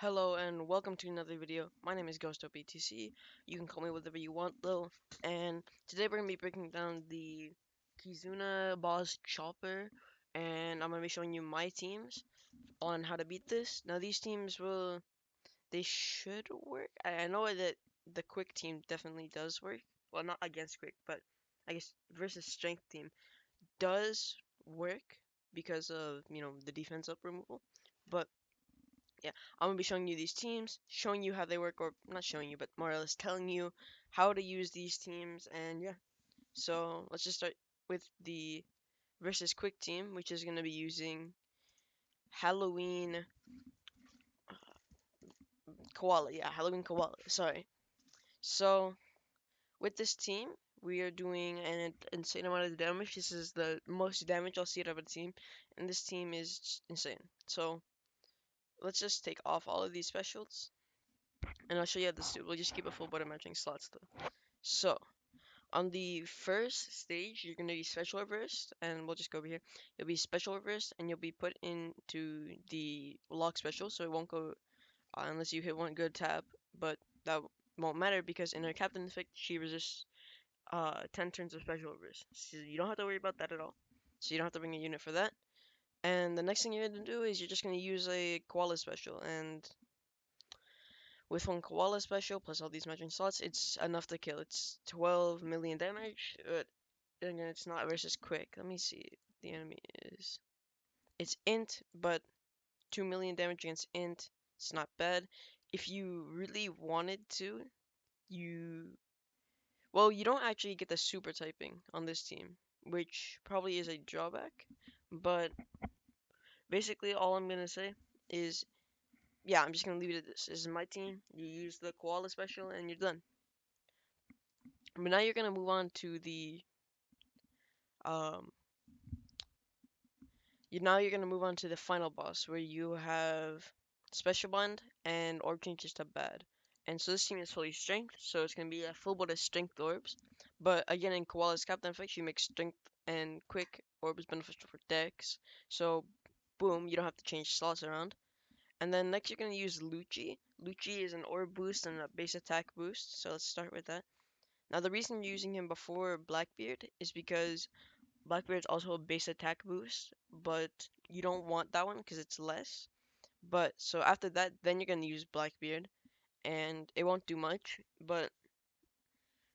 Hello and welcome to another video. My name is GhostOPTC. You can call me whatever you want though. And today we're gonna be breaking down the Kizuna boss chopper, and I'm gonna be showing you my teams on how to beat this. Now these teams they should work. I know that the quick team definitely does work. Well, not against quick, but I guess versus strength team does work because of the defense up removal. But yeah, I'm gonna be showing you these teams, showing you how they work, or not showing you, but more or less telling you how to use these teams, and yeah. So let's just start with the versus quick team, which is gonna be using Halloween Koala. Yeah, Halloween Koala. Sorry. So with this team, we are doing an insane amount of damage. This is the most damage I'll see out of a team, and this team is just insane. So let's just take off all of these specials, and I'll show you how this do. We'll just keep a full body matching slots though. So on the first stage, you're gonna be special reversed, and we'll just go over here. You'll be special reversed, and you'll be put into the lock special, so it won't go unless you hit one good tap. But that won't matter because in her captain effect, she resists 10 turns of special reverse. So you don't have to worry about that at all. So you don't have to bring a unit for that. And the next thing you're gonna do is you're just gonna use a koala special, and with one koala special plus all these matching slots, it's enough to kill. It's 12 million damage. And it's not versus quick. Let me see. The enemy is. It's int, but 2 million damage against int. It's not bad. If you really wanted to, you. Well, you don't actually get the super typing on this team, which probably is a drawback. But basically, all I'm gonna say is, yeah, I'm just gonna leave it at this. This is my team. You use the koala special, and you're done. But now you're gonna move on to the um, you're gonna move on to the final boss where you have special bond and orb changes to bad. And so this team is fully strength, so it's gonna be a full board of strength orbs. But again, in Koala's captain effect, she makes strength and quick orbs beneficial for decks. So boom, you don't have to change slots around. And then next you're gonna use Lucci. Lucci is an orb boost and a base attack boost. So let's start with that. Now the reason you're using him before Blackbeard is because Blackbeard's also a base attack boost, but you don't want that one because it's less. But so after that, then you're gonna use Blackbeard, and it won't do much. But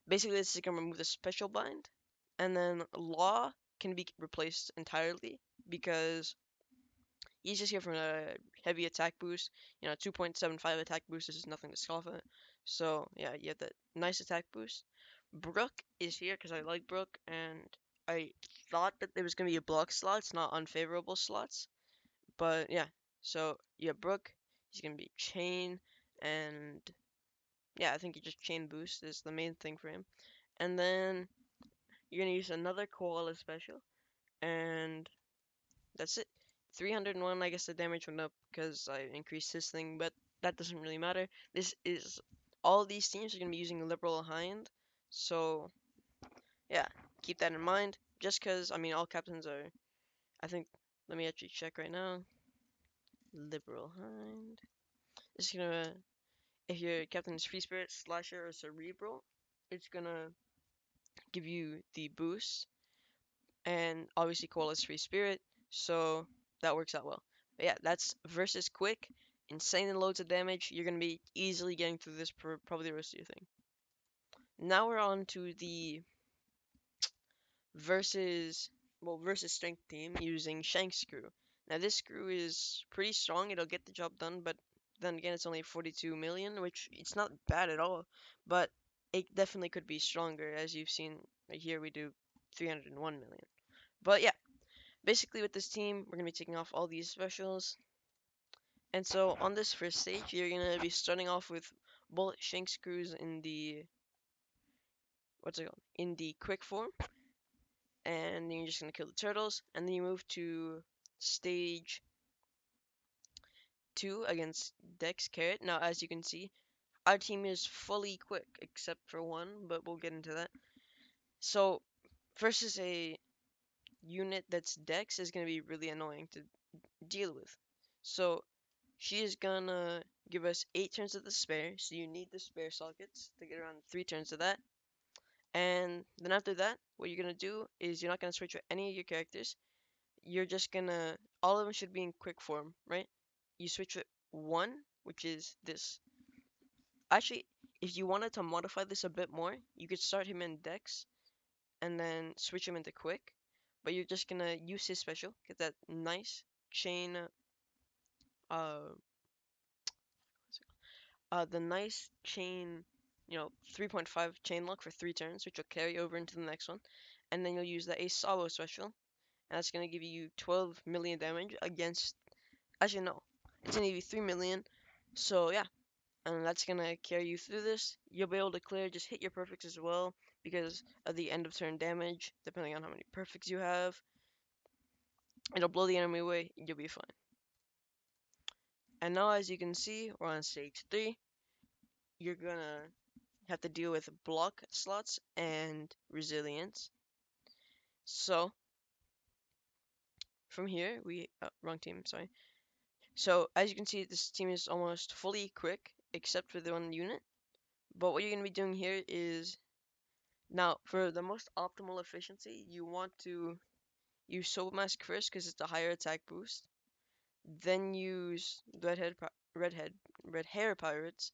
basically, this is gonna remove the special bind, and then Law can be replaced entirely because he's just here for a heavy attack boost. 2.75 attack boost is nothing to scoff at. So yeah, you have that nice attack boost. Brook is here because I like Brook, and I thought that there was gonna be a block slots, not unfavorable slots. But yeah, so yeah, Brook, he's gonna be chain, and yeah, I think you just chain boost is the main thing for him. And then you're gonna use another koala special, and that's it. 301, I guess the damage went up because I increased his thing, but that doesn't really matter. This is all these teams are gonna be using liberal hind, so yeah, keep that in mind. Just because I mean all captains are, I think. Let me actually check right now. Liberal hind. It's gonna if your captain is free spirit, slasher, or cerebral, it's gonna give you the boost, and obviously Koala is free spirit, so that works out well. But yeah, that's versus quick, insane loads of damage. You're gonna be easily getting through this for probably the rest of your thing. Now we're on to the versus versus strength team using Shank Screw. Now this screw is pretty strong. It'll get the job done, but then again, it's only 42 million, which it's not bad at all. But it definitely could be stronger, as you've seen right here. We do 301 million. But yeah, basically with this team, we're gonna be taking off all these specials. And so on this first stage, you're gonna be starting off with bullet shank screws in the what's it called? In the quick form, and then you're just gonna kill the turtles, and then you move to stage 2 against Dex Carrot. Now, as you can see, our team is fully quick except for one, but we'll get into that. So, versus a unit that's Dex is gonna be really annoying to deal with. So, she is gonna give us 8 turns of the spare, so you need the spare sockets to get around 3 turns of that. And then after that, what you're gonna do is you're not gonna switch with any of your characters. You're just gonna, all of them should be in quick form, right? You switch with one, which is this. Actually, if you wanted to modify this a bit more, you could start him in Dex and then switch him into quick. But you're just gonna use his special, get that nice chain, uh, the nice chain, 3.5 chain lock for 3 turns, which will carry over into the next one. And then you'll use the Ace Sabo special, and that's gonna give you 12 million damage against. Actually, no, it's gonna give you 3 million. So yeah, and that's gonna carry you through this. You'll be able to clear, just hit your perfects as well because of the end of turn damage, depending on how many perfects you have. It'll blow the enemy away, you'll be fine. And now, as you can see, we're on stage 3. You're gonna have to deal with block slots and resilience. So, from here, wrong team, sorry. So, as you can see, this team is almost fully quick, except for the one unit. But what you're gonna be doing here is, now, for the most optimal efficiency, you want to use Soul Mask first because it's a higher attack boost. Then use Redhead, Red Hair Pirates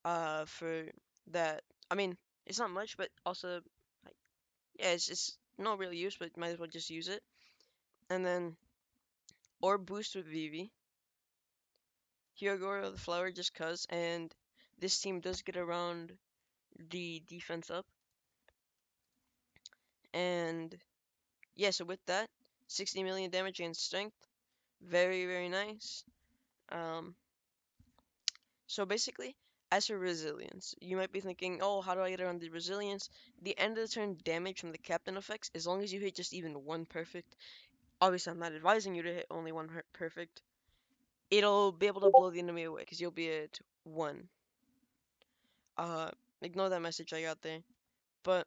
for that. I mean, it's not much, but also, like, yeah, it's no real use, but might as well just use it. And then, or boost with Vivi. Hyogoro the Flower just cuz, and this team does get around the defense up. And yeah, so with that, 60 million damage and strength. Very, very nice. Um, so basically, as for resilience, you might be thinking, oh, how do I get around the resilience? The end of the turn damage from the captain effects, as long as you hit just even one perfect, obviously I'm not advising you to hit only one perfect, it'll be able to blow the enemy away, because you'll be at 1. Uh, Ignore that message I got there. But,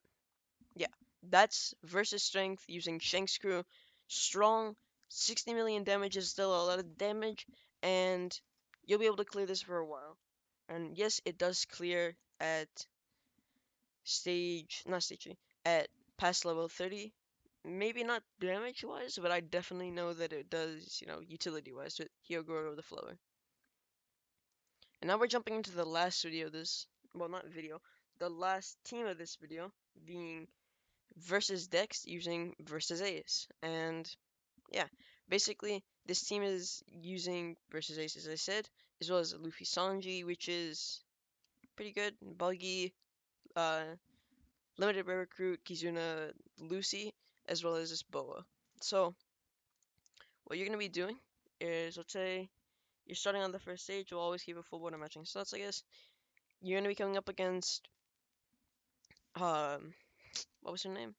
yeah, that's versus strength using Shank's crew. Strong, 60 million damage is still a lot of damage, and you'll be able to clear this for a while. And yes, it does clear at not stage 3, at past level 30. Maybe not damage wise, but I definitely know that it does, utility wise with Hyogoro the Flower. And now we're jumping into the last video of this, well, not video, the last team of this video being versus Dex using versus Ace. And yeah, basically, this team is using versus Ace, as I said, as well as Luffy Sanji, which is pretty good, Buggy, uh, limited rare recruit Kizuna Lucy, as well as this Boa. So, what you're going to be doing is, let's say you're starting on the first stage, you'll always keep a full board of matching slots, I guess. You're going to be coming up against, um, what was her name?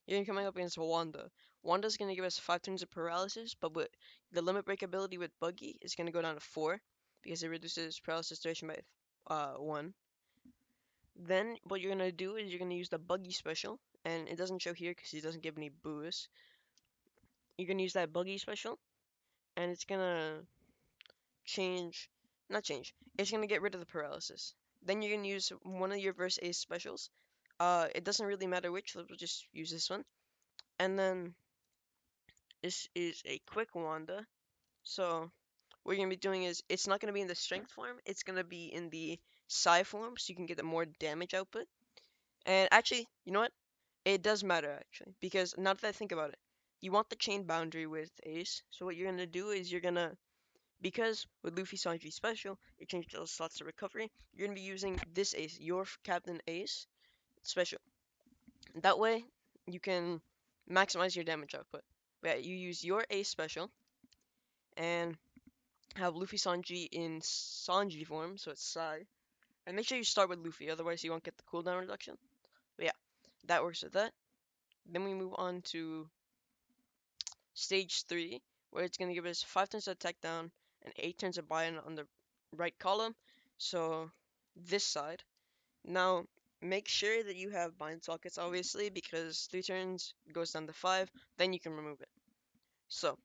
You're going to be coming up against Wanda. Wanda's going to give us 5 turns of paralysis, but with the limit break ability with Buggy is going to go down to 4, because it reduces paralysis duration by 1. Then what you're gonna do is you're gonna use the Buggy special, and it doesn't show here because he doesn't give any boost. You're gonna use that Buggy special, and it's gonna change, not change, it's gonna get rid of the paralysis. Then you're gonna use one of your verse ace specials. It doesn't really matter which, we'll just use this one. And then this is a quick Wanda. So what you're gonna be doing is it's not gonna be in the strength form, it's gonna be in the psi form, so you can get the more damage output. And actually, you know what? It does matter actually, because now that I think about it, you want the chain boundary with Ace. So what you're gonna do is you're gonna, because with Luffy Sanji special, it changes those slots to recovery. You're gonna be using this Ace, your Captain Ace special. That way, you can maximize your damage output. But yeah, you use your Ace special and have Luffy Sanji in Sanji form, so it's Sai. And make sure you start with Luffy, otherwise you won't get the cooldown reduction. But yeah, that works with that. Then we move on to stage 3, where it's going to give us 5 turns of attack down and 8 turns of buy-in on the right column. So this side. Now, make sure that you have bind sockets, obviously, because 3 turns goes down to 5, then you can remove it. So,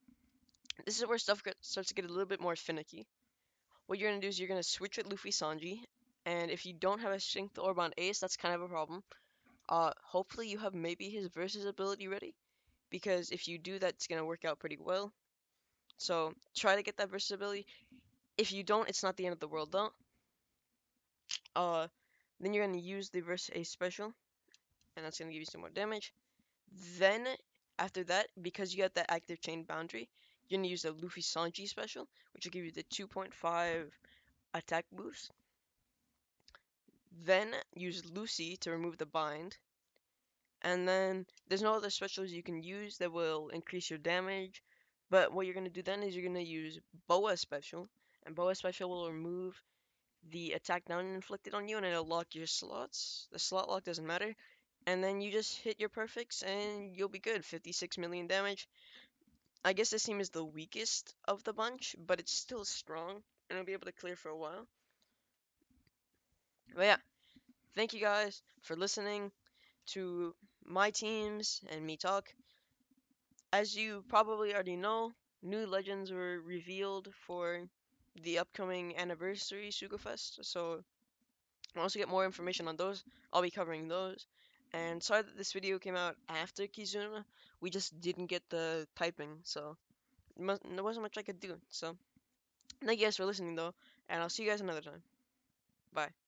this is where stuff starts to get a little bit more finicky. what you're gonna do is you're gonna switch with Luffy Sanji, and if you don't have a Strength Orb on Ace, that's kind of a problem. Hopefully you have maybe his Versus ability ready, because if you do, that's gonna work out pretty well. So try to get that Versus ability. If you don't, it's not the end of the world though. Uh, then you're gonna use the Versus Ace special, and that's gonna give you some more damage. Then after that, because you got that active chain boundary, you're gonna use the Luffy Sanji special, which will give you the 2.5 attack boost. Then use Lucy to remove the bind. And then there's no other specials you can use that will increase your damage. But what you're gonna do then is you're gonna use Boa special, and Boa special will remove the attack down inflicted on you, and it'll lock your slots. The slot lock doesn't matter. And then you just hit your perfects, and you'll be good. 56 million damage. I guess this team is the weakest of the bunch, but it's still strong, and it'll be able to clear for a while. But yeah, thank you guys for listening to my teams and me talk. As you probably already know, new legends were revealed for the upcoming anniversary Sugafest. So once we get more information on those, I'll be covering those. And sorry that this video came out after Kizuna. We just didn't get the typing, so there wasn't much I could do. So thank you guys for listening though, and I'll see you guys another time. Bye.